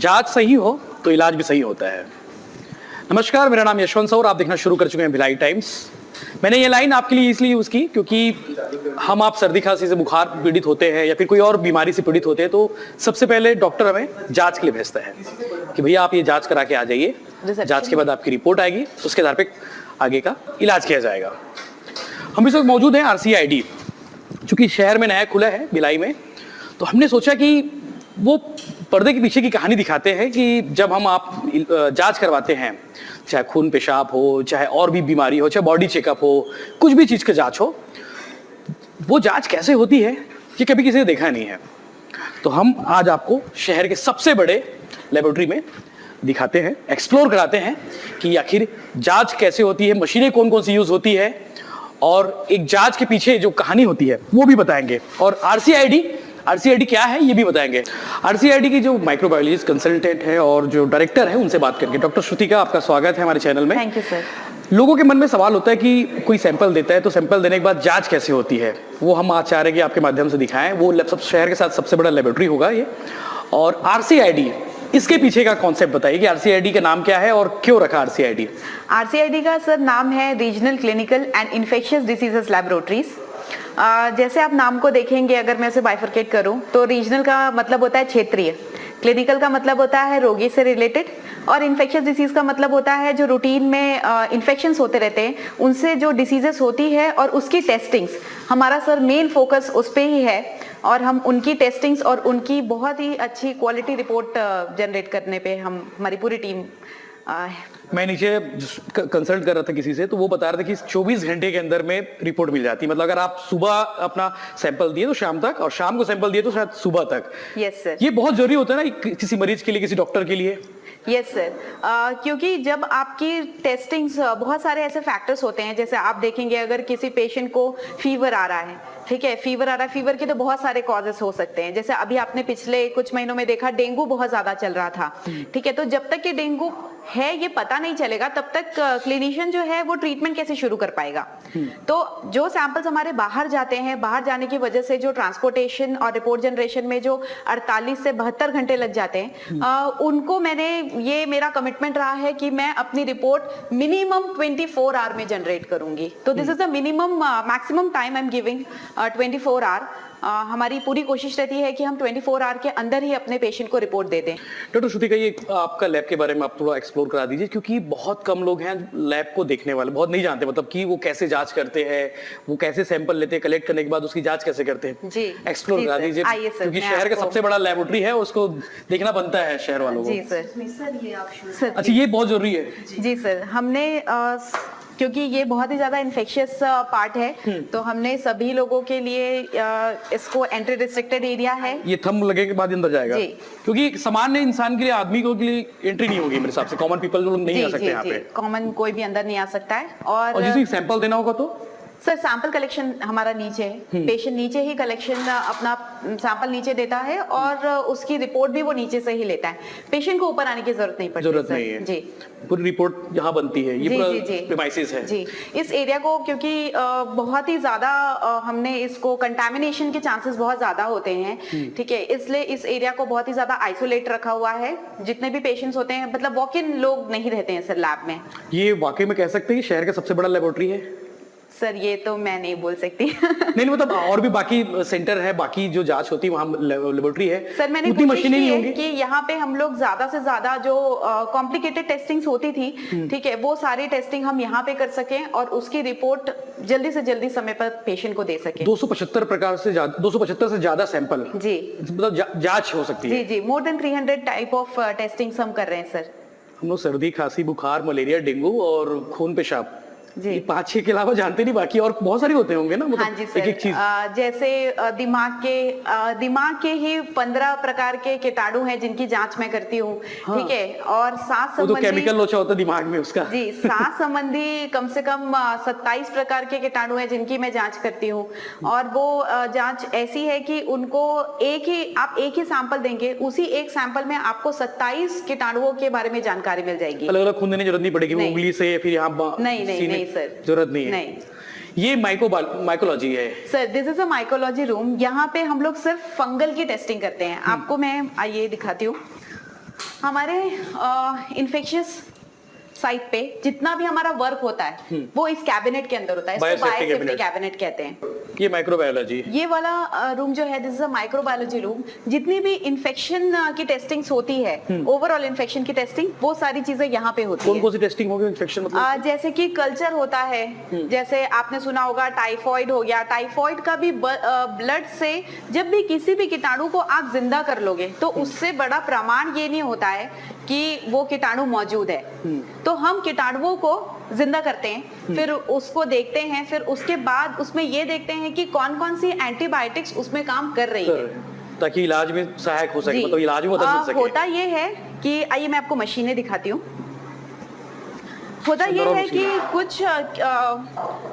जांच सही हो तो इलाज भी सही होता है। नमस्कार, मेरा नाम यशवंत सौर, आप देखना शुरू कर चुके हैं भिलाई टाइम्स। मैंने ये लाइन आपके लिए इसलिए यूज की क्योंकि हम आप सर्दी खांसी से बुखार पीड़ित होते हैं या फिर कोई और बीमारी से पीड़ित होते हैं तो सबसे पहले डॉक्टर हमें जांच के लिए भेजता है कि भैया आप ये जांच करा के आ जाइए। जांच के बाद आपकी रिपोर्ट आएगी, उसके आधार पे आगे का इलाज किया जाएगा। हम इस वक्त मौजूद हैं RCID, चूंकि शहर में नया खुला है भिलाई में, तो हमने सोचा कि वो पर्दे के पीछे की कहानी दिखाते हैं कि जब हम आप जांच करवाते हैं, चाहे खून पेशाब हो, चाहे और भी बीमारी हो, चाहे बॉडी चेकअप हो, कुछ भी चीज का जांच हो, वो जांच कैसे होती है ये कभी किसी ने देखा नहीं है। तो हम आज आपको शहर के सबसे बड़े लेबोरेटरी में दिखाते हैं, एक्सप्लोर कराते हैं कि आखिर जांच कैसे होती है, मशीनें कौन कौन सी यूज होती है और एक जांच के पीछे जो कहानी होती है वो भी बताएंगे। और RCID क्या है ये भी बताएंगे। RCID की जो माइक्रोबायोलॉजिस्ट कंसल्टेंट है और जो डायरेक्टर है उनसे बात करके। डॉक्टर श्रुतिका, आपका स्वागत है हमारे चैनल में। Thank you sir. लोगों के मन में सवाल होता है कि कोई सैंपल देता है तो सैंपल देने के बाद जांच कैसे होती है, वो हम आज चाह रहे हैं कि आपके माध्यम से दिखाएं। वो सब शहर के साथ सबसे बड़ा लेबोरेटरी होगा ये। और RCID, इसके पीछे का कॉन्सेप्ट बताइए कि RCID का नाम क्या है और क्यों रखा RCID? RCID का सर नाम है regional clinical and infectious diseases laboratories. जैसे आप नाम को देखेंगे, अगर मैं उसे बाइफरकेट करूं तो रीजनल का मतलब होता है क्षेत्रीय, क्लिनिकल का मतलब होता है रोगी से रिलेटेड, और इन्फेक्शियस डिसीज का मतलब होता है जो रूटीन में इन्फेक्शंस होते रहते हैं उनसे जो डिसीजेस होती है और उसकी टेस्टिंग्स। हमारा सर मेन फोकस उस पे ही है और हम उनकी टेस्टिंग्स और उनकी बहुत ही अच्छी क्वालिटी रिपोर्ट जनरेट करने पे हमारी पूरी टीम मैं नीचे कंसल्ट कर रहा था किसी से, तो वो बता रहे थे कि 24 घंटे के अंदर में रिपोर्ट मिल जाती है। मतलब अगर आप सुबह अपना सैंपल दिए तो शाम तक, और शाम को सैंपल दिए तो शायद सुबह तक। Yes sir. ये बहुत जरूरी होता है ना किसी मरीज के लिए, किसी डॉक्टर के लिए। यस सर, क्योंकि जब आपकी टेस्टिंग्स, बहुत सारे ऐसे फैक्टर्स होते हैं, जैसे आप देखेंगे अगर किसी पेशेंट को फीवर आ रहा है, ठीक है, फीवर आ रहा है, फीवर के तो बहुत सारे कॉजेस हो सकते हैं। जैसे अभी आपने पिछले कुछ महीनों में देखा डेंगू बहुत ज्यादा चल रहा था, ठीक है, तो जब तक कि डेंगू है ये पता नहीं चलेगा तब तक क्लिनिशियन जो है वो ट्रीटमेंट कैसे शुरू कर पाएगा। तो जो सैंपल्स हमारे बाहर जाते हैं, बाहर जाने की वजह से जो ट्रांसपोर्टेशन और रिपोर्ट जनरेशन में जो 48 से 72 घंटे लग जाते हैं, उनको ये मेरा कमिटमेंट रहा है कि मैं अपनी रिपोर्ट मिनिमम 24 आवर में जनरेट करूंगी। तो this is the minimum maximum time I am giving, 24 hour. हमारी पूरी कोशिश रहती है कि हम 24 आवर के अंदर ही अपने पेशेंट को रिपोर्ट दे दें। डॉक्टर श्रुतिका, ये आपका लैब के बारे में आप थोड़ा एक्सप्लोर करा दीजिए, क्योंकि बहुत कम लोग हैं लैब को देखने वाले, बहुत नहीं जानते मतलब कि वो कैसे जांच करते हैं, वो कैसे सैंपल लेते हैं, कलेक्ट करने के बाद उसकी जांच कैसे करते हैं। जी, एक्सप्लोर करा दीजिए, क्योंकि शहर का सबसे बड़ा लैबोरेटरी है, उसको देखना बनता है शहर वालों को। जी सर। अच्छा, ये बहुत जरूरी है। जी सर, हमने क्योंकि ये बहुत ही ज्यादा इन्फेक्शियस पार्ट है, तो हमने सभी लोगों के लिए इसको एंट्री रिस्ट्रिक्टेड एरिया है। ये थंब लगे के बाद अंदर जाएगा, क्योंकि सामान्य इंसान के लिए, आदमी को के लिए एंट्री नहीं होगी मेरे हिसाब से। कॉमन पीपल लोग नहीं आ सकते यहाँ पे, कॉमन कोई भी अंदर नहीं आ सकता है। और जिसे सैंपल देना होगा तो सर सैंपल कलेक्शन हमारा नीचे है, पेशेंट नीचे ही कलेक्शन अपना सैंपल नीचे देता है और उसकी रिपोर्ट भी वो नीचे से ही लेता है। पेशेंट को ऊपर आने की जरूरत नहीं पड़ती। जरूरत नहीं है जी, पूरी रिपोर्ट यहाँ बनती है। ये पूरा प्रीमाइसेस है जी। इस एरिया को क्योंकि बहुत ही ज्यादा हमने इसको कंटामिनेशन के चांसेस बहुत ज्यादा होते हैं, ठीक है, इसलिए इस एरिया को बहुत ही ज्यादा आइसोलेट रखा हुआ है। जितने भी पेशेंट्स होते हैं, मतलब वॉक इन लोग नहीं रहते हैं सर लैब में। ये वाकई में कह सकते हैं शहर का सबसे बड़ा लेबोरेटरी है सर? ये तो मैं नहीं बोल सकती। नहीं मतलब और भी बाकी सेंटर है, बाकी जो जांच होती है वहाँ लेबोरेटरी है सर। मैंने उतनी मशीनें नहीं होंगी कि यहाँ पे हम लोग ज्यादा से ज्यादा जो कॉम्प्लिकेटेड टेस्टिंग्स होती थी, ठीक है, वो सारी टेस्टिंग हम यहाँ पे कर सकें और उसकी रिपोर्ट जल्दी से जल्दी समय पर पेशेंट को दे सकें। 275 से ज्यादा सैंपल जी मतलब जांच हो सकती है। जी, more than 300 type of testings हम कर रहे हैं सर। हम लोग सर्दी, खांसी, बुखार, मलेरिया, डेंगू और खून पेशाब, ये 5-6 के अलावा जानते नहीं, बाकी और बहुत सारे होते होंगे ना, मतलब हाँ जी सर। एक चीज जैसे दिमाग के ही 15 प्रकार के कीटाणु हैं जिनकी जांच मैं करती हूँ, ठीक है, और सांस संबंधी, तो केमिकल लोचा होता है दिमाग में उसका। जी, सांस संबंधी कम से कम 27 प्रकार के कीटाणु हैं जिनकी मैं जांच करती हूँ। और वो जांच ऐसी है कि उनको आप एक ही सैंपल देंगे, उसी एक सैंपल में आपको 27 कीटाणुओं के बारे में जानकारी मिल जाएगी। अलग अलग खून देने की जरूरत नहीं पड़ेगी, उंगली से फिर यहाँ नहीं सर, जरूरत नहीं है। ये माइकोलॉजी है sir. This is a mycology room. यहाँ पे हम लोग सिर्फ फंगल की टेस्टिंग करते हैं। आपको मैं ये दिखाती हूँ। हमारे इन्फेक्शियस साइट पे जितना भी हमारा वर्क होता है वो इस कैबिनेट के अंदर होता है, इसको Biosafety बायोसेफ्टी cabinet। कैबिनेट कहते हैं। ये माइक्रोबायोलॉजी। ये वाला रूम जो है this is a microbiology room. जितनी भी इन्फेक्शन की टेस्टिंग्स होती है, ओवरऑल इन्फेक्शन की टेस्टिंग, वो सारी चीजें यहाँ पे होती कौन है। कौन सी टेस्टिंग होगी इन्फेक्शन मतलब? जैसे कि कल्चर होता है, जैसे आपने सुना होगा टाइफॉइड हो गया, टाइफॉइड का भी ब्लड से जब भी किसी भी कीटाणु को आप जिंदा कर लोगे तो उससे बड़ा प्रमाण ये नहीं होता है कि वो कीटाणु मौजूद है। तो हम कीटाणुओं को जिंदा करते हैं, फिर उसको देखते हैं, फिर उसके बाद उसमें ये देखते हैं कि कौन कौन सी एंटीबायोटिक्स उसमें काम कर रही है, ताकि इलाज में सहायक हो सके, जी। मतलब इलाज में मदद मिल सके। होता ये है कि आइए मैं आपको मशीनें दिखाती हूँ। होता ये सुंदर है मशीन। कि कुछ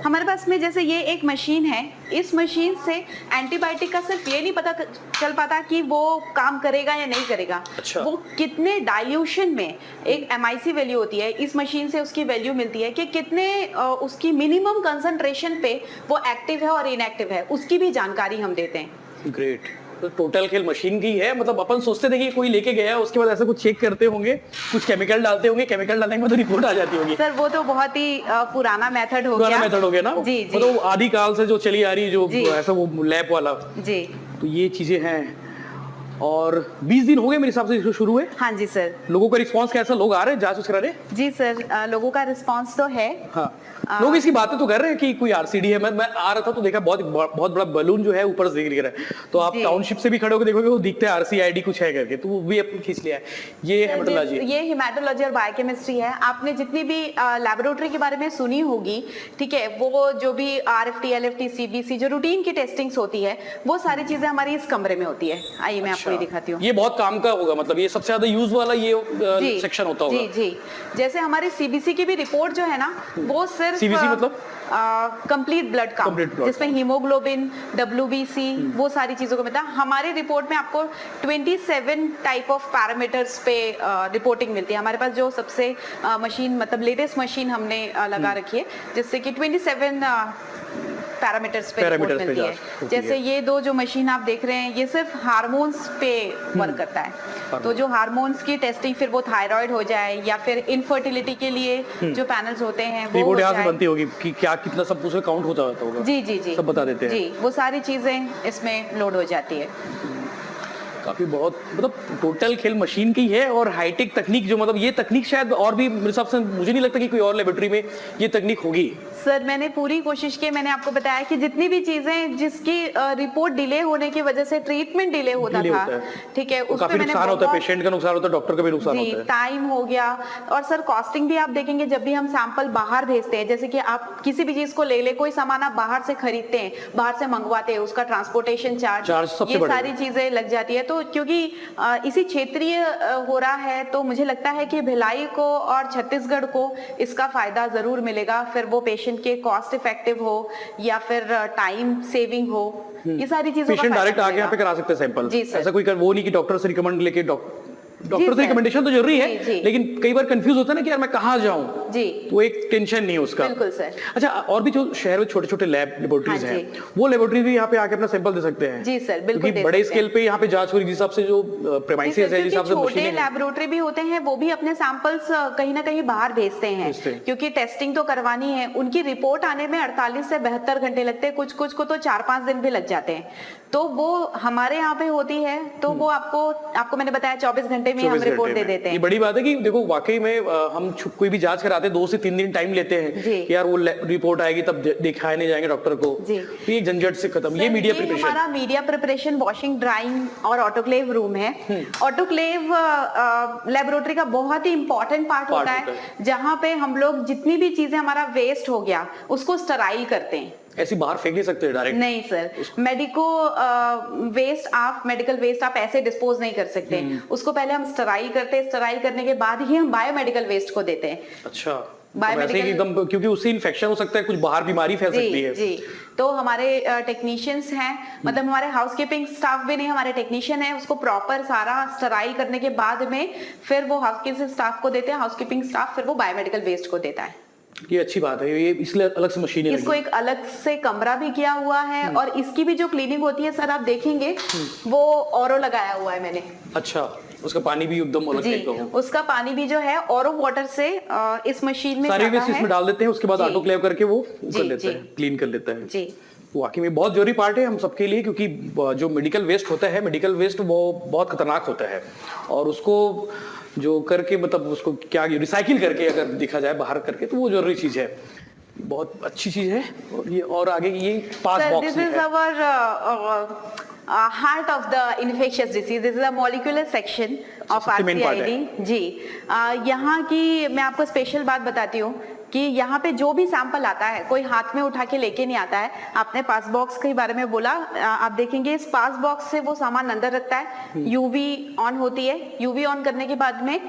हमारे पास में जैसे ये एक मशीन है, इस मशीन से एंटीबायोटिक का सिर्फ ये नहीं पता चल पाता कि वो काम करेगा या नहीं करेगा। अच्छा। वो कितने डाइल्यूशन में, एक MIC वैल्यू होती है, इस मशीन से उसकी वैल्यू मिलती है कि कितने उसकी मिनिमम कंसंट्रेशन पे वो एक्टिव है और इनएक्टिव है, उसकी भी जानकारी हम देते हैं। ग्रेट। तो टोटल खेल मशीन की है, मतलब अपन सोचते थे कि कोई लेके गया उसके बाद ऐसा कुछ चेक करते होंगे, कुछ केमिकल डालते होंगे, केमिकल डालने के बाद रिपोर्ट आ जाती होगी। सर वो तो बहुत ही पुराना मेथड हो पुराना गया। मेथड हो गया ना, जी जी मतलब आदि काल से जो चली आ रही, जो जी। ऐसा वो लैब वाला, जी। तो ये चीजें हैं। और 20 दिन हो गए मेरे हिसाब से इसको शुरू हुए। हाँ जी सर। लोगों का रिस्पांस कैसा, लोग आ रहे हैं जांच करा रहे हैं? जी सर, लोगों का रिस्पांस तो है। हाँ, लोग इसकी बातें तो कर रहे हैं कि कोई RCD है। मैं आ रहा था तो देखा बहुत बड़ा बलून जो है ऊपर से दिख रहा है, तो आप जी। टाउनशिप से भी खड़े होकर देखोगे वो दिखते हैं RCID कुछ है करके, तो वो भी अपन खींच लिया है। ये हेमेटोलॉजी, ये हेमेटोलॉजी और बायोकेमिस्ट्री है। आपने जितनी भी लैबोरेटरी के बारे में सुनी होगी, ठीक है, वो जो भी RFT, LFT, CBC जो रूटीन की टेस्टिंग्स होती है, वो सारी चीजें हमारी इस कमरे में होती है। आइए मैं आपको ये दिखाती हूँ। ये बहुत काम का होगा, मतलब ये सबसे ज्यादा यूज वाला ये सेक्शन होता होगा। जी जी। जैसे हमारी CBC की भी रिपोर्ट जो है ना, वो सिर्फ CBC मतलब complete blood count, Complete blood जिसमें हीमोग्लोबिन, WBC, वो सारी चीजों को मिलता है। हमारी रिपोर्ट में आपको 27 टाइप ऑफ पैरामीटर्स पे रिपोर्टिंग मिलती है। हमारे पास जो सबसे मशीन, मतलब लेटेस्ट मशीन हमने लगा रखी है, जिससे कि 27 पैरामीटर्स पे रिपोर्ट पैरामीटर्स पे मिलती जांच है। होती जैसे है। ये दो जो मशीन आप देख रहे हैं, ये सिर्फ हार्मोन्स पे वर्क करता है। तो जो हार्मोन्स की टेस्टिंग, फिर वो थायराइड हो जाए या फिर इनफर्टिलिटी के लिए जो पैनल्स होते हैं वो रिपोर्ट हो यहाँ से जाए। बनती होगी कि क्या कितना सब उसमें काउंट होता होगा। जी जी जी, सब बता देते हैं। जी, वो सारी चीजें इसमें लोड हो जाती है। काफी बहुत, मतलब टोटल खेल मशीन की है। और हाईटेक तकनीक जो, मतलब ये तकनीक शायद और भी मेरे हिसाब से, मुझे नहीं लगता कि कोई और लेबोरेटरी में ये तकनीक होगी। सर मैंने पूरी कोशिश की, मैंने आपको बताया कि जितनी भी चीजें जिसकी रिपोर्ट डिले होने की वजह से ट्रीटमेंट डिले होता डिले था, होता है। ठीक है, तो उस काफी पे मैंने नुकसान होता है, बहुत- पेशेंट का नुकसान होता है, डॉक्टर का भी नुकसान जी, होता है। टाइम हो गया। और सर कॉस्टिंग भी आप देखेंगे, जब भी हम सैंपल बाहर भेजते हैं, जैसे कि आप किसी भी चीज को ले ले, कोई सामान आप बाहर से खरीदते हैं, बाहर से मंगवाते हैं, उसका ट्रांसपोर्टेशन चार्ज सबसे ये बड़ा सारी चीजें लग जाती है। तो क्योंकि इसी क्षेत्रीय हो रहा है, तो मुझे लगता है कि भिलाई को और छत्तीसगढ़ को इसका फायदा जरूर मिलेगा। फिर वो पेशेंट के कॉस्ट इफेक्टिव हो या फिर टाइम सेविंग हो, ये सारी चीजों का पेशेंट फायदा डायरेक्ट आके मिलेगा। यहाँ पे करा सकते हैं सैंपल। जी सर। ऐसा कोई वो नहीं कि डॉक्टर से रिकमेंड लेके डॉक्टर से सर। रिकमेंडेशन तो जरूरी है, जी, जी। लेकिन कई बार कंफ्यूज होता है ना कि यार मैं कहाँ जाऊं, जी, वो एक टेंशन नहीं है उसका। बिल्कुल सर। अच्छा, और भी जो शहर में छोटे छोटे लेबोरेटरीज हाँ हैं, जी। वो लेबोरेटरी भी यहाँ पे आके अपना सैंपल दे सकते हैं। जी सर, बिल्कुल क्योंकि दे बड़े सकते हैं। स्केल पे यहाँ पे जांच हो रही, जिस हिसाब से जो प्रेमाइसेस है, जिस हिसाब से छोटे मशीनें हैं। लैबोरेटरी भी होते हैं, वो भी अपने सैंपल्स कहीं ना कहीं बाहर भेजते हैं, भेजते हैं। क्योंकि टेस्टिंग तो करवानी है। उनकी रिपोर्ट आने में 48 से 72 घंटे लगते हैं, कुछ कुछ को तो 4-5 दिन भी लग जाते हैं। तो वो हमारे यहाँ पे होती है, तो वो आपको मैंने बताया 24 घंटे में हम 24 रिपोर्ट घंटे दे में। देते ये हैं। बड़ी बात है कि देखो वाकई में हम कोई भी जांच कराते हैं 2 से 3 दिन टाइम लेते हैं जी। कि यार वो रिपोर्ट आएगी तब दिखाए नहीं जाएंगे डॉक्टर को। जी। तो ये झंझट से खत्म। ये सर, मीडिया ये प्रिपरेशन, हमारा मीडिया प्रिपरेशन, वॉशिंग, ड्राइंग और ऑटोक्लेव रूम है। ऑटोक्लेव लेबोरेटरी का बहुत ही इंपॉर्टेंट पार्ट होता है, जहाँ पे हम लोग जितनी भी चीजें हमारा वेस्ट हो गया उसको स्टराइल करते हैं। ऐसी बाहर फेंक नहीं सकते डायरेक्ट। नहीं सर, मेडिकल वेस्ट आप ऐसे डिस्पोज नहीं कर सकते। उसको पहले हम स्टराइल करते हैं, स्टराइल करने के बाद ही हम बायोमेडिकल वेस्ट को देते हैं। अच्छा, तो Biomedical- वैसे ही एकदम, क्योंकि उससे इन्फेक्शन हो सकता है, कुछ बाहर बीमारी फैल सकती है। जी, तो हमारे टेक्नीशियंस हैं, मतलब हमारे हाउसकीपिंग स्टाफ भी नहीं, हमारे टेक्नीशियन है, उसको प्रॉपर सारा स्टराइल करने के बाद में फिर वो हाउसकीपिंग स्टाफ को देते हैं। हाउसकीपिंग स्टाफ फिर वो बायोमेडिकल वेस्ट को देता है। ये अच्छी बात है, ये इसलिए अलग से मशीनें इसको लगी। एक अलग से कमरा भी किया हुआ है, और इसकी भी जो क्लीनिंग होती है सर, आप देखेंगे वो औरो लगाया हुआ है मैंने। अच्छा, उसका पानी भी एकदम अलग जी, टाइप का हो। उसका पानी भी जो है ऑरो वाटर से इस मशीन में सारे जाता वेस्ट है। इसमें डाल देते हैं, उसके बाद जी। ऑटोक्लेव करके वो कर जी, लेता जी। है, क्लीन कर लेता है। जी वाकई में बहुत जरूरी पार्ट है हम सबके लिए, क्योंकि जो मेडिकल वेस्ट होता है, मेडिकल वेस्ट वो बहुत खतरनाक होता है, और उसको जो करके मतलब उसको क्या रिसाइकिल करके अगर देखा जाए बाहर करके, तो वो जरूरी चीज है, बहुत अच्छी चीज है। और ये और आगे ये पास सर, बॉक्स दिस भी इज है। Our heart of the infectious disease. This is a molecular section of सबसे main part RCID। जी, यहाँ की मैं आपको स्पेशल बात बताती हूँ कि यहाँ पे जो भी सैंपल आता है कोई हाथ में उठा के लेके नहीं आता है। आपने पास बॉक्स के बारे में बोला, आप देखेंगे इस पास बॉक्स से वो सामान अंदर रखता है, यूवी ऑन होती है, यूवी ऑन करने के बाद में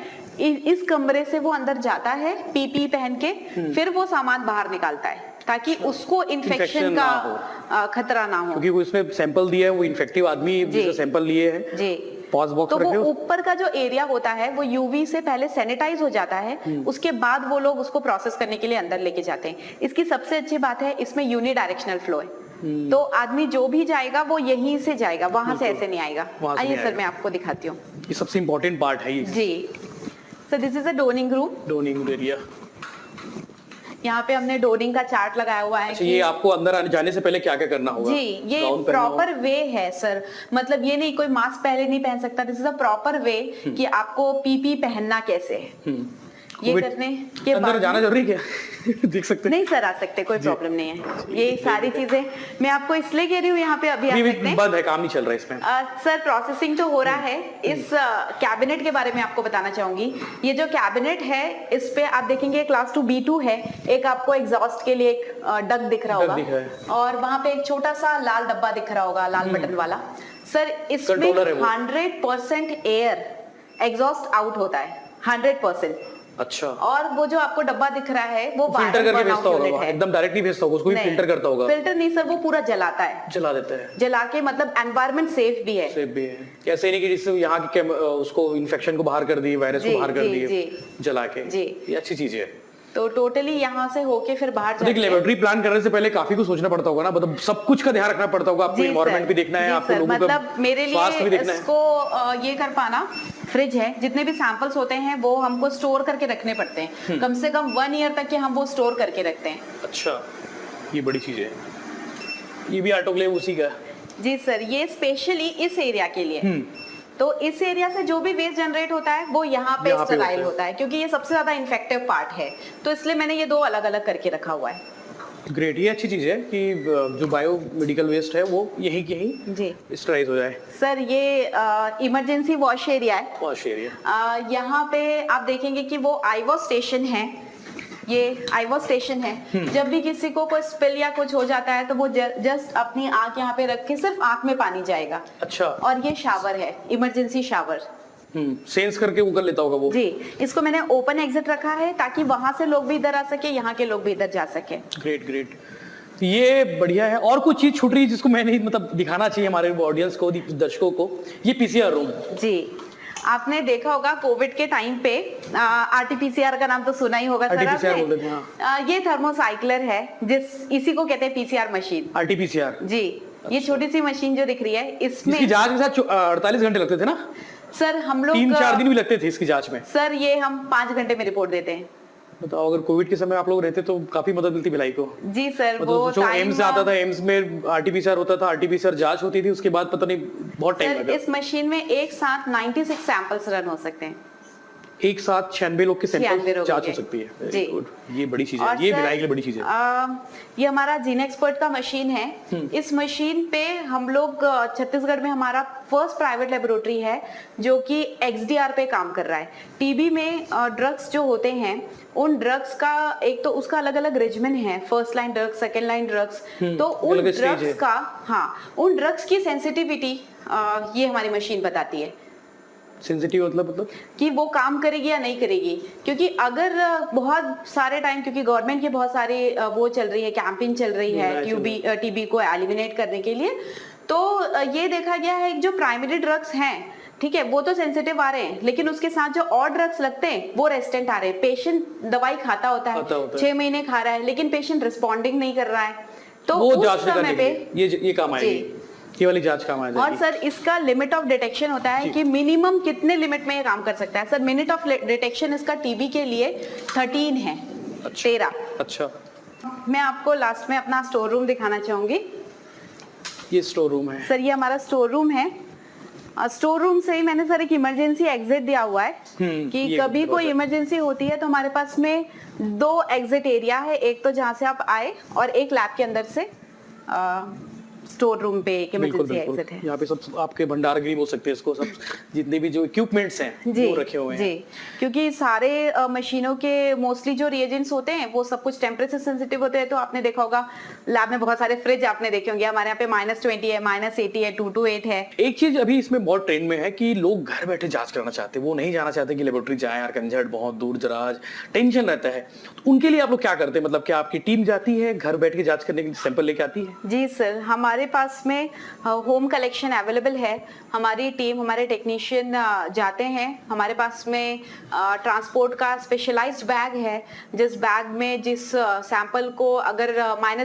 इस कमरे से वो अंदर जाता है पीपी पहन के, फिर वो सामान बाहर निकालता है ताकि उसको इन्फेक्शन का खतरा ना हो। क्योंकि वो इसमें सैंपल दिया है, वो इन्फेक्टिव आदमी जिससे सैंपल लिए हैं, जी, पास बॉक्स तो रखे वो हो। ऊपर का जो एरिया होता है वो यूवी से पहले सैनिटाइज हो जाता है, उसके बाद वो लोग उसको प्रोसेस करने के लिए अंदर लेके जाते हैं। इसकी सबसे अच्छी बात है इसमें यूनि डायरेक्शनल फ्लो है, तो आदमी जो भी जाएगा वो यहीं से जाएगा, वहां से ऐसे नहीं आएगा। आइए सर, मैं आपको दिखाती हूँ। ये सबसे इंपॉर्टेंट पार्ट है ये। जी sir, this is a donning room. Donning area. यहाँ पे हमने डोनिंग का चार्ट लगाया हुआ है। अच्छा, ये आपको अंदर आने जाने से पहले क्या क्या करना होगा? जी, ये प्रॉपर वे है सर, मतलब ये नहीं कोई मास्क पहले नहीं पहन सकता। This is a proper way कि आपको पीपी पहनना कैसे है। ये करने के अंदर बाद जाना जरूरी क्या? देख सकते हैं? नहीं सर, आ सकते, कोई प्रॉब्लम नहीं है। ये सारी चीजें मैं आपको इसलिए कह रही हूँ, यहाँ पे अभी आ सकते हैं। बंद है, काम नहीं चल रहा है इसमें। सर, प्रोसेसिंग तो हो रहा है। इस कैबिनेट के बारे में आपको बताना चाहूंगी। ये जो कैबिनेट है, इस पे आप देखेंगे क्लास 2 B2 है। एक आपको एग्जॉस्ट के लिए एक डक दिख रहा होगा, दिख रहा है। और वहां पे एक छोटा सा लाल डब्बा दिख रहा होगा, लाल बटन वाला। सर, इसमें कंट्रोलर है वो। 100% एयर एग्जॉस्ट आउट होता है, 100%। अच्छा, और वो जो आपको डब्बा दिख रहा है वो फिल्टर करके भेजता होगा, है। एकदम डायरेक्ट नहीं भेजता होगा, उसको भी फिल्टर करता होगा। फिल्टर नहीं सर, वो पूरा जलाता है, जला देता है। जला के मतलब एनवायरनमेंट सेफ भी है। सेफ भी है, ऐसे नहीं कि जिससे यहाँ की उसको इन्फेक्शन को बाहर कर दिए, वायरस को बाहर कर दिए जला के। जी, ये अच्छी चीज है। तो टोटली यहाँ से होके फिर बाहर देख, लेबोरेटरी प्लान करने से पहले काफी कुछ सोचना पड़ता होगा ना, मतलब सब कुछ का ध्यान रखना पड़ता होगा। आपको एनवायरनमेंट भी देखना है, आपको लोगों का मतलब मेरे स्वास्थ्य भी लिए देखना है। इसको ये कर पाना, फ्रिज है, जितने भी सैंपल्स होते हैं वो हमको स्टोर करके रखने पड़ते हैं। कम से कम 1 ईयर तक के हम वो स्टोर करके रखते हैं। अच्छा, ये बड़ी चीज है। ये भी ऑटोक्लेव उसी का? जी सर, ये स्पेशली इस एरिया के लिए। तो इस एरिया से जो भी वेस्ट जनरेट होता है वो यहाँ पे स्टराइल होता है, क्योंकि ये सबसे ज्यादा इन्फेक्टिव पार्ट है, तो इसलिए मैंने ये 2 अलग अलग करके रखा हुआ है। ग्रेट, ये अच्छी चीज है कि जो बायो मेडिकल वेस्ट है वो यही की यही जी स्टराइज हो जाए। सर, ये इमरजेंसी वॉश एरिया है। वॉश एरिया, यहाँ पे आप देखेंगे कि वो आईवॉश स्टेशन है, ये आईवॉश स्टेशन है। जब भी किसी को कोई स्पिल या कुछ हो जाता है तो वो जस्ट अपनी आंख यहाँ पे रख के सिर्फ आंख में पानी जाएगा। अच्छा, और ये शावर है, इमरजेंसी शावर। सेंस करके वो कर लेता होगा वो। जी, इसको मैंने ओपन एग्जिट रखा है ताकि वहां से लोग भी इधर आ सके, यहाँ के लोग भी इधर जा सके। ग्रेट ग्रेट, ये बढ़िया है। और कुछ चीज छूट रही है जिसको मैंने मतलब दिखाना चाहिए हमारे ऑडियंस को, दर्शकों को? ये पीसीआर रूम। जी, आपने देखा होगा कोविड के टाइम पे आरटीपीसीआर का नाम तो सुना ही होगा सर आपने। ये थर्मोसाइक्लर है, इसी को कहते हैं पीसीआर मशीन, आरटीपीसीआर। जी, ये छोटी सी मशीन जो दिख रही है, इसमें इसकी जांच के साथ 48 घंटे लगते थे ना? सर हम लोग 3-4 दिन भी लगते थे इसकी जांच में। सर, ये हम 5 घंटे में रिपोर्ट देते हैं। बताओ, अगर कोविड के समय आप लोग रहते तो काफी मदद मिलती भिलाई को। जी सर, मतलब वो जो एम्स से आता था, एम्स में आरटीपीसीआर होता था, आरटीपीसीआर जांच होती थी, उसके बाद पता नहीं बहुत टाइम लगा। इस मशीन में एक साथ 96 सैंपल्स रन हो सकते हैं। एक साथ 96 लोग के सैंपल जांच हो सकती है। जी, ये बड़ी चीज है, ये भिलाई के लिए बड़ी चीज है। ये हमारा जीन एक्सपर्ट का मशीन है। इस मशीन पे हम लोग छत्तीसगढ़ में हमारा फर्स्ट प्राइवेट लेबोरेटरी है जो कि XDR पे काम कर रहा है। टीबी में ड्रग्स जो होते हैं, उन ड्रग्स का एक तो उसका अलग अलग रेजिमेंट है, first line drugs, second line drugs. तो उन ड्रग्स का, हाँ, उन ड्रग्स की सेंसिटिविटी ये हमारी मशीन बताती है। सेंसिटिव मतलब कि वो काम करेगी या नहीं करेगी, क्योंकि अगर बहुत सारे टाइम, क्योंकि गवर्नमेंट की बहुत सारी वो चल रही है, कैंपेन चल रही है टीबी को एलिमिनेट करने के लिए, तो ये देखा गया है जो प्राइमरी ड्रग्स हैं, ठीक है, वो तो सेंसिटिव आ रहे हैं, लेकिन उसके साथ जो और ड्रग्स लगते हैं वो रेजिस्टेंट आ रहे हैं। पेशेंट दवाई खाता होता है, 6 महीने खा रहा है, लेकिन पेशेंट रिस्पॉन्डिंग नहीं कर रहा है, तो वो उस समय पे ये काम आएगी। ये वाली जांच काम आ और जाएगी। सर इसका लिमिट ऑफ डिटेक्शन होता है कि मिनिमम कितने लिमिट में ये काम कर सकता है। सर मिनट ऑफ डिटेक्शन इसका टीबी के लिए 13 है। 13। अच्छा, मैं आपको लास्ट में अपना स्टोर रूम दिखाना चाहूंगी। ये स्टोर रूम है। सर ये हमारा स्टोर रूम है। स्टोर रूम से ही मैंने सर एक इमरजेंसी एग्जिट दिया हुआ है कि ये कभी कोई इमरजेंसी होती है तो हमारे पास में 2 एग्जिट एरिया है, एक तो जहां से आप आए और एक लैब के अंदर से स्टोर रूम पे एक बिल्कुल इमरजेंसी बिल्कुल, एग्जिट है। यहाँ पे सब आपके भंडार गृह बोल सकते हैं इसको, सब जितने भी जो इक्विपमेंट्स हैं जी वो रखे हुए हैं। जी, क्योंकि सारे मशीनों के मोस्टली जो रिएजेंट्स होते हैं वो सब कुछ टेम्परेचर सेंसिटिव होते हैं। तो आपने देखा होगा लैब में बहुत सारे फ्रिज आपने देखे होंगे, हमारे यहाँ पे -20 है, -80 है, 228 है। एक चीज अभी इसमें बहुत ट्रेंड में है कि लोग घर बैठे जांच कराना चाहते हैं, वो नहीं जाना चाहते कि लेबोरेटरी जाएं, यार झंझट, बहुत दूर दराज, टेंशन रहता है। तो उनके लिए आप लोग क्या करते हैं? मतलब क्या आपकी टीम जाती है घर बैठ के जांच करने के लिए, सैंपल लेके आती है? जी सर, हमारे पास में होम कलेक्शन अवेलेबल है। हमारी टीम, हमारे टेक्नीशियन जाते हैं। हमारे पास में ट्रांसपोर्ट का स्पेशलाइज्ड बैग है, जिस बैग में जिस सैंपल को अगर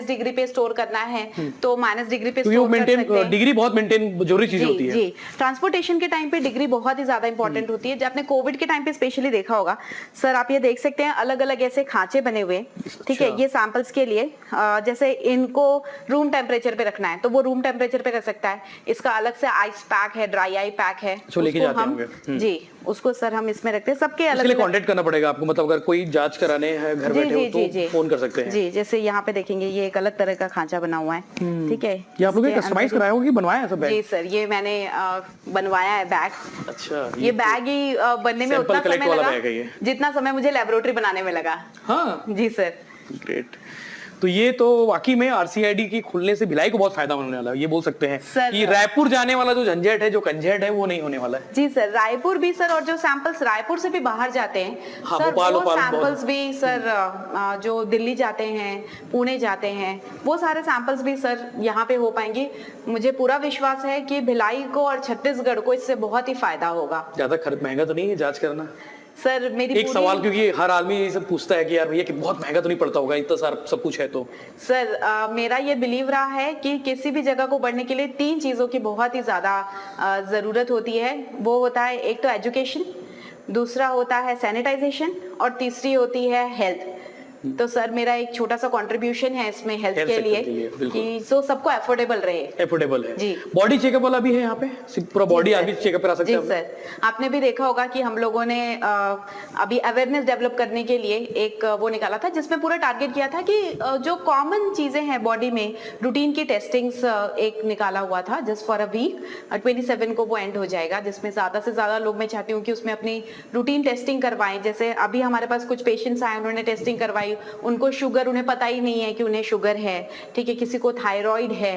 -डिग्री पे स्टोर करना है तो -डिग्री पे तो स्टोर कर मेंटेन, सकते हैं। डिग्री बहुत मेंटेन जरूरी चीज होती है। जी, ट्रांसपोर्टेशन के टाइम पे डिग्री बहुत ही ज्यादा इंपॉर्टेंट होती है। जब आपने कोविड के टाइम पे स्पेशली देखा होगा सर, आप ये देख सकते हैं अलग अलग ऐसे खांचे बने हुए, ठीक है, ये सैंपल्स के लिए। जैसे इनको रूम टेम्परेचर पे रखना है तो वो रूम टेम्परेचर पे रख सकता है। इसका अलग से आइस पैक है, ड्राई आई पैक है, जो लेके उसको जाते हम होंगे। जी उसको सर हम इसमें रखते हैं। सबके अलग इसके लिए अलग कांटेक्ट करना पड़ेगा आपको, मतलब अगर कोई जांच कराने हैं घर बैठे हो तो फोन कर सकते हैं। जी, जैसे यहाँ पे देखेंगे ये एक अलग तरह का खांचा बना हुआ है, ठीक है। ये आप लोगों ने इसके कस्टमाइज अंदर- कराया होगा कि बनवाया है सब बैग? जी सर, ये मैंने बनवाया है बैग। अच्छा, ये बैग ही बनने में sample उतना collect समय वाला लगा बैग है ये। जितना समय मुझे लेबोरेटरी बनाने में लगा। हाँ, जी सर। ग्रेट। तो ये तो वाकई में आरसीआईडी की खुलने से भिलाई को बहुत फायदा होने वाला है, ये बोल सकते हैं सर, कि रायपुर जाने वाला जो झंझट है, जो कंझट है, वो नहीं होने वाला है। जी सर, रायपुर भी सर, और जो सैंपल्स रायपुर से भी बाहर जाते हैं हाँ, सर, भोपाल, वो भोपाल, सैंपल्स भी सर जो दिल्ली जाते हैं, पुणे जाते हैं, वो सारे सैंपल्स भी सर यहाँ पे हो पाएंगे। मुझे पूरा विश्वास है कि भिलाई को और छत्तीसगढ़ को इससे बहुत ही फायदा होगा। ज्यादा खर्च महंगा तो नहीं है जांच करना? सर मेरी एक सवाल, क्योंकि हर आदमी ये सब पूछता है कि यार भैया कि बहुत महंगा तो नहीं पड़ता होगा, इतना सारा सब कुछ है तो? सर मेरा ये बिलीव रहा है कि किसी भी जगह को बढ़ने के लिए 3 चीजों की बहुत ही ज्यादा जरूरत होती है। वो होता है, एक तो एजुकेशन, दूसरा होता है सैनिटाइजेशन, और तीसरी होती है हेल्थ। तो सर मेरा एक छोटा सा कंट्रीब्यूशन है इसमें हेल्थ के लिए कि सो सबको अफोर्डेबल रहे। एफोर्डेबल है जी। बॉडी चेकअप वाला भी है यहाँ पे, पूरा बॉडी आदमी चेकअप करा सकते जी हैं? सर, आपने भी देखा होगा कि हम लोगों ने अभी अवेयरनेस डेवलप करने के लिए एक वो निकाला था जिसमें पूरा टारगेट किया था कि जो कॉमन चीजें हैं बॉडी में, रूटीन की टेस्टिंग्स एक निकाला हुआ था जस्ट फॉर अ वीक। 27 को वो एंड हो जाएगा, जिसमें ज्यादा से ज्यादा लोग, मैं चाहती हूँ कि उसमें अपनी रूटीन टेस्टिंग करवाएं। जैसे अभी हमारे पास कुछ पेशेंट्स आए, उन्होंने टेस्टिंग करवाई, उनको शुगर, उन्हें पता ही नहीं है कि उन्हें शुगर है, ठीक है, किसी को थायराइड है,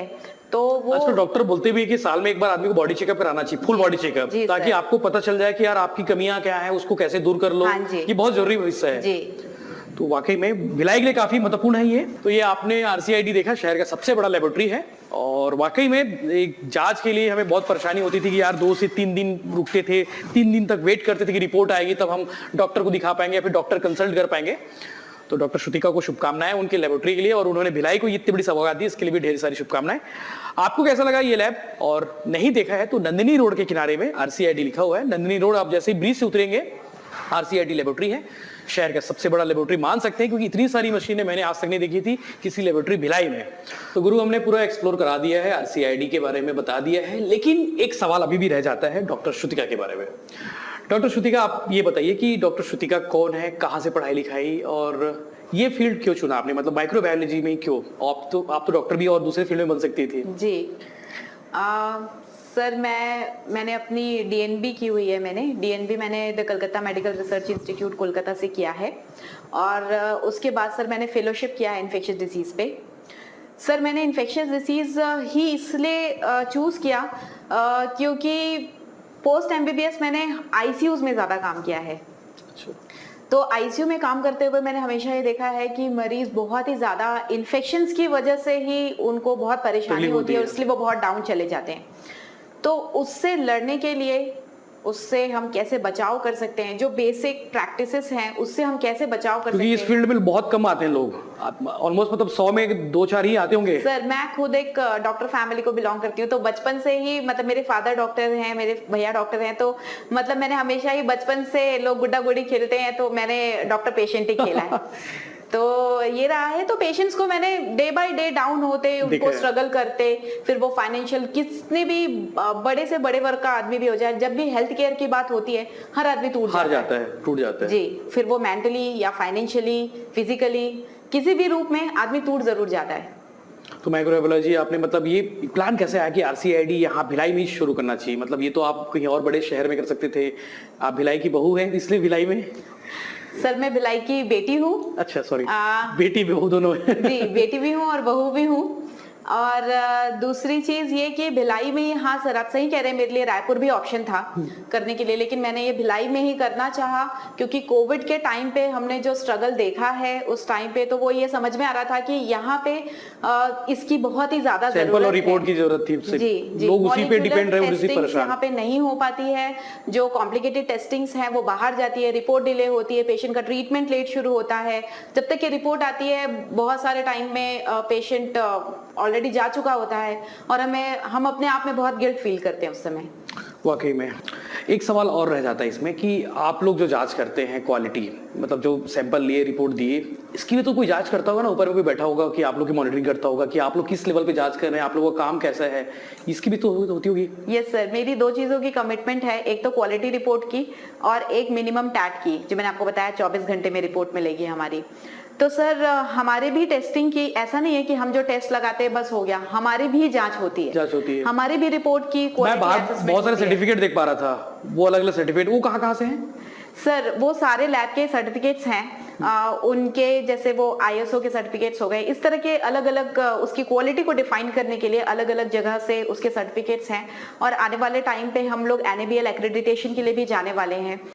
तो वो आजकल डॉक्टर बोलते भी है कि साल में एक बार आदमी को बॉडी चेकअप कराना चाहिए, फुल बॉडी चेकअप, ताकि आपको पता चल जाए कि यार आपकी कमियां क्या है, उसको कैसे दूर कर लो। हाँ जी। ये बहुत जरूरी हिस्सा है। जी। तो वाकई में भिलाई के लिए काफी महत्वपूर्ण है ये। तो ये आपने आरसीआईडी देखा, शहर का सबसे बड़ा लेबोरेटरी है, और वाकई में एक जांच के लिए हमें बहुत परेशानी होती थी कि यार 2 से 3 दिन रुकते थे, 3 दिन तक वेट करते थे कि रिपोर्ट आएगी तब हम डॉक्टर को दिखा पाएंगे या फिर डॉक्टर कंसल्ट कर पाएंगे। तो डॉक्टर श्रुतिका को शुभकामनाएं उनके लेबोरेटरी के लिए, और उन्होंने भिलाई को इतनी बड़ी सौगात दी, इसके लिए भी ढेर सारी शुभकामनाएं। आपको कैसा लगा ये लैब? और नहीं देखा है तो नंदिनी रोड के किनारे में आरसीआईडी लिखा हुआ है। नंदिनी रोड आप जैसे ही ब्रिज से उतरेंगे आरसीआईडी लेबोरेटरी है, शहर का सबसे बड़ा लेबोरेटरी मान सकते हैं, क्योंकि इतनी सारी मशीनें मैंने आज तक नहीं देखी थी किसी लेबोरेटरी भिलाई में। तो गुरु हमने पूरा एक्सप्लोर करा दिया है, आरसीआईडी के बारे में बता दिया है, लेकिन एक सवाल अभी भी रह जाता है डॉक्टर श्रुतिका के बारे में। डॉक्टर श्रुतिका, आप ये बताइए कि डॉक्टर श्रुतिका कौन है, कहाँ से पढ़ाई लिखाई, और ये फील्ड क्यों चुना आपने? मतलब माइक्रोबायोलॉजी में क्यों? आप तो डॉक्टर भी और दूसरे फील्ड में बन सकती थी। जी सर, मैंने अपनी डीएनबी की हुई है। मैंने the Calcutta medical research institute Kolkata से किया है, और उसके बाद सर मैंने फेलोशिप किया है इन्फेक्शियस डिसीज पे। सर मैंने इन्फेक्शियस डिसीज ही इसलिए चूज किया क्योंकि पोस्ट एमबीबीएस मैंने आईसीयूज में ज्यादा काम किया है। तो आईसीयू में काम करते हुए मैंने हमेशा ये देखा है कि मरीज बहुत ही ज्यादा इन्फेक्शंस की वजह से ही उनको बहुत परेशानी होती है, और इसलिए वो बहुत डाउन चले जाते हैं। तो उससे लड़ने के लिए, उससे हम कैसे बचाव कर सकते हैं, जो बेसिक प्रैक्टिसेस हैं उससे हम कैसे बचाव कर सकते क्योंकि हैं। इस फील्ड में बहुत कम आते हैं लोग, ऑलमोस्ट मतलब 100 में 2-4 ही आते होंगे। सर मैं खुद एक डॉक्टर फैमिली को बिलोंग करती हूँ, तो बचपन से ही मतलब मेरे फादर डॉक्टर हैं, मेरे भैया डॉक्टर हैं, तो मतलब मैंने हमेशा ही बचपन से लोग गुड्डा गुड़ी खेलते हैं तो मैंने डॉक्टर पेशेंट ही खेला है। तो ये रहा है, तो पेशेंट्स को मैंने डे बाय डे डाउन होते, उनको देखा है। स्ट्रगल करते, फिर वो फाइनेंशियल कितने भी बड़े से बड़े वर्ग का आदमी भी हो जाए, जब भी हेल्थ केयर की बात होती है हर आदमी टूट हार जाता जाता है, टूट जाता है। है। जी, फिर वो मेंटली या फाइनेंशियली, फिजिकली किसी भी रूप में आदमी टूट जरूर जाता है। तो माइक्रोबायोलॉजी आपने मतलब ये प्लान कैसे आया कि आरसीआईडी यहाँ भिलाई में ही शुरू करना चाहिए? मतलब ये तो आप कहीं और बड़े शहर में कर सकते थे, आप भिलाई की बहू हैं इसलिए भिलाई में। सर मैं भिलाई की बेटी हूँ। अच्छा सॉरी, बेटी बहू दोनों है। जी, बेटी भी हूँ और बहू भी हूँ। और दूसरी चीज ये कि भिलाई में ही, हाँ सर आप सही कह रहे हैं, मेरे लिए रायपुर भी ऑप्शन था करने के लिए, लेकिन मैंने ये भिलाई में ही करना चाहा क्योंकि कोविड के टाइम पे हमने जो स्ट्रगल देखा है उस टाइम पे, तो वो ये समझ में आ रहा था कि यहाँ पे इसकी बहुत ही ज्यादा सैंपल जरूरत और रिपोर्ट है। की जरूरत थी उससे, जी जी, लोग उसी पे डिपेंड रहे, उसी टेस्टिंग्स परेशान। यहाँ पे नहीं हो पाती है, जो कॉम्प्लिकेटेड टेस्टिंग्स हैं वो बाहर जाती है, रिपोर्ट डिले होती है, पेशेंट का ट्रीटमेंट लेट शुरू होता है, जब तक ये रिपोर्ट आती है बहुत सारे टाइम में पेशेंट ऑलरेडी जा चुका होता है और हम अपने आप में बहुत गिल्ट फील करते हैं उस समय। वाकई में एक सवाल और रह जाता है इसमें कि आप लोग जो जांच करते हैं क्वालिटी, मतलब जो सैंपल लिए, रिपोर्ट दिए, इसकी भी तो कोई जांच करता होगा ना, ऊपर में कोई बैठा होगा कि आप लोग की मॉनिटरिंग करता होगा कि आप लोग किस लेवल पे जांच कर रहे हैं, आप लोगों का काम कैसा है, इसकी भी तो होती होगी। यस सर, मेरी 2 चीजों की कमिटमेंट है, एक तो क्वालिटी रिपोर्ट की और एक मिनिमम टैट की, जो मैंने आपको बताया 24 घंटे में रिपोर्ट मिलेगी हमारी। तो सर हमारे भी टेस्टिंग की, ऐसा नहीं है कि हम जो टेस्ट लगाते हैं बस हो गया, हमारी भी जांच होती है, हमारी भी रिपोर्ट की मैं बाहर बहुत सारे सर्टिफिकेट देख पा रहा था, वो अलग अलग सर्टिफिकेट, वो कहाँ से हैं? सर वो सारे लैब के सर्टिफिकेट्स हैं, उनके जैसे वो ISO के सर्टिफिकेट्स हो गए, इस तरह के अलग अलग उसकी क्वालिटी को डिफाइन करने के लिए अलग अलग जगह से उसके सर्टिफिकेट्स हैं। और आने वाले टाइम पे हम लोग NABL एक्रेडिटेशन के लिए भी जाने वाले हैं।